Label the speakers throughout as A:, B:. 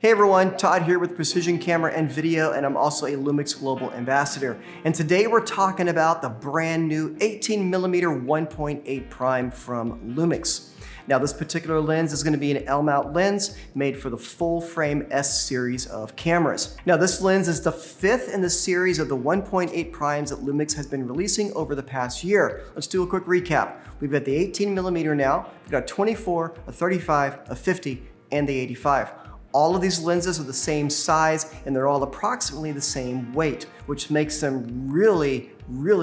A: Hey everyone, Todd here with Precision Camera and Video, and I'm also a LUMIX Global Ambassador. And today we're talking about the brand new 18mm 1.8 prime from LUMIX. Now this particular lens is going to be an L-mount lens made for the full frame S series of cameras. Now this lens is the fifth in the series of the 1.8 primes that LUMIX has been releasing over the past year. Let's do a quick recap. We've got the 18mm now, we've got a 24, a 35, a 50, and the 85. All of these lenses are the same size and they're all approximately the same weight, which makes them really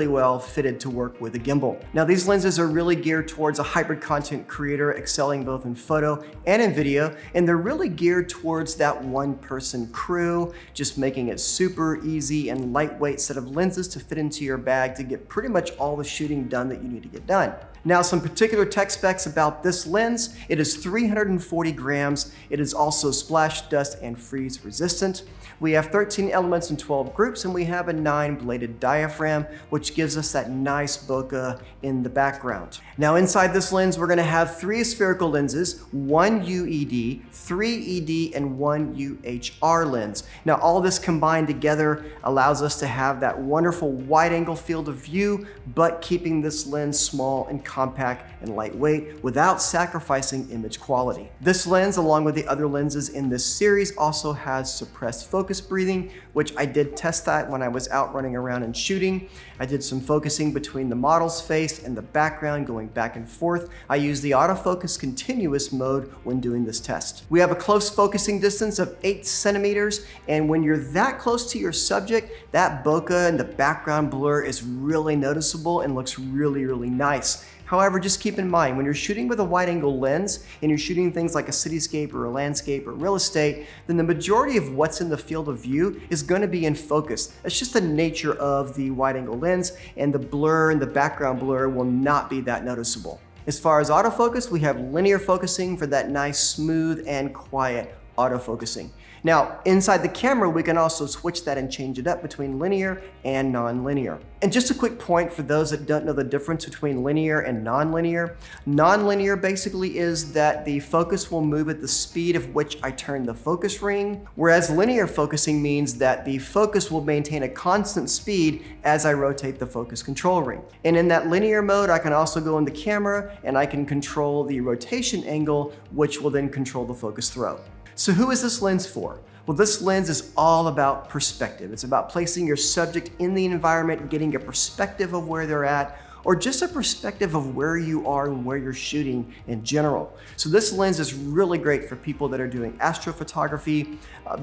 A: well fitted to work with a gimbal. Now these lenses are really geared towards a hybrid content creator excelling both in photo and in video, and they're really geared towards that one-person crew, just making it super easy and lightweight set of lenses to fit into your bag to get pretty much all the shooting done that you need to get done. Now some particular tech specs about this lens: it is 340 grams, it is also splash, dust, and freeze resistant. We have 13 elements in 12 groups, and we have a 9-bladed diaphragm, which gives us that nice bokeh in the background. Now inside this lens, we're gonna have 3 aspherical lenses, 1 UED, 3 ED, and 1 UHR lens. Now all this combined together allows us to have that wonderful wide-angle field of view, but keeping this lens small and compact and lightweight without sacrificing image quality. This lens, along with the other lenses in this series, also has suppressed focus breathing, which I did test that when I was out running around and shooting. I did some focusing between the model's face and the background, going back and forth. I used the autofocus continuous mode when doing this test. We have a close focusing distance of 8 centimeters, and when you're that close to your subject, that bokeh and the background blur is really noticeable and looks really nice. However, just keep in mind, when you're shooting with a wide-angle lens and you're shooting things like a cityscape or a landscape or real estate, then the majority of what's in the field of view is going to be in focus. That's just the nature of the wide-angle lens, and the blur and the background blur will not be that noticeable. As far as autofocus, we have linear focusing for that nice, smooth, and quiet autofocusing. Now, inside the camera, we can also switch that and change it up between linear and non-linear. And just a quick point for those that don't know the difference between linear and non-linear. Non-linear basically is that the focus will move at the speed of which I turn the focus ring, whereas linear focusing means that the focus will maintain a constant speed as I rotate the focus control ring. And in that linear mode, I can also go in the camera and I can control the rotation angle, which will then control the focus throw. So who is this lens for? Well, this lens is all about perspective. It's about placing your subject in the environment, getting a perspective of where they're at, or just a perspective of where you are and where you're shooting in general. So this lens is really great for people that are doing astrophotography,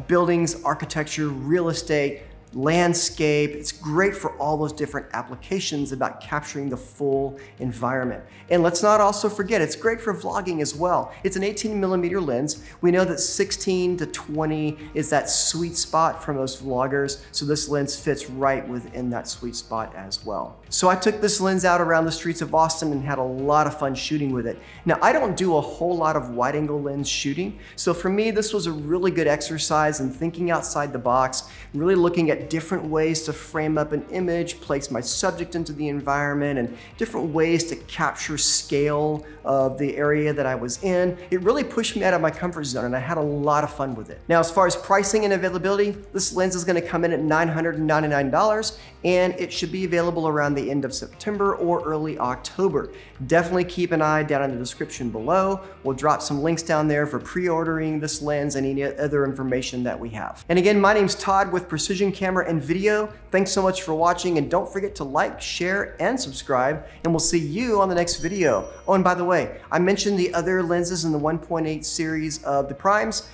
A: buildings, architecture, real estate, landscape. It's great for all those different applications about capturing the full environment. And let's not also forget, it's great for vlogging as well. It's an 18mm lens. We know that 16 to 20 is that sweet spot for most vloggers, so this lens fits right within that sweet spot as well. So I took this lens out around the streets of Austin and had a lot of fun shooting with it. Now, I don't do a whole lot of wide-angle lens shooting, so for me this was a really good exercise in thinking outside the box, really looking at different ways to frame up an image, place my subject into the environment, and different ways to capture scale of the area that I was in. It really pushed me out of my comfort zone and I had a lot of fun with it. Now, as far as pricing and availability, this lens is going to come in at $999 and it should be available around the end of September or early October. Definitely keep an eye down in the description below. We'll drop some links down there for pre-ordering this lens and any other information that we have. And again, my name's Todd with Precision Camera and Video. Thanks so much for watching, and don't forget to like, share, and subscribe, and we'll see you on the next video. Oh, and by the way, I mentioned the other lenses in the 1.8 series of the primes.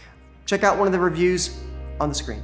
A: Check out one of the reviews on the screen.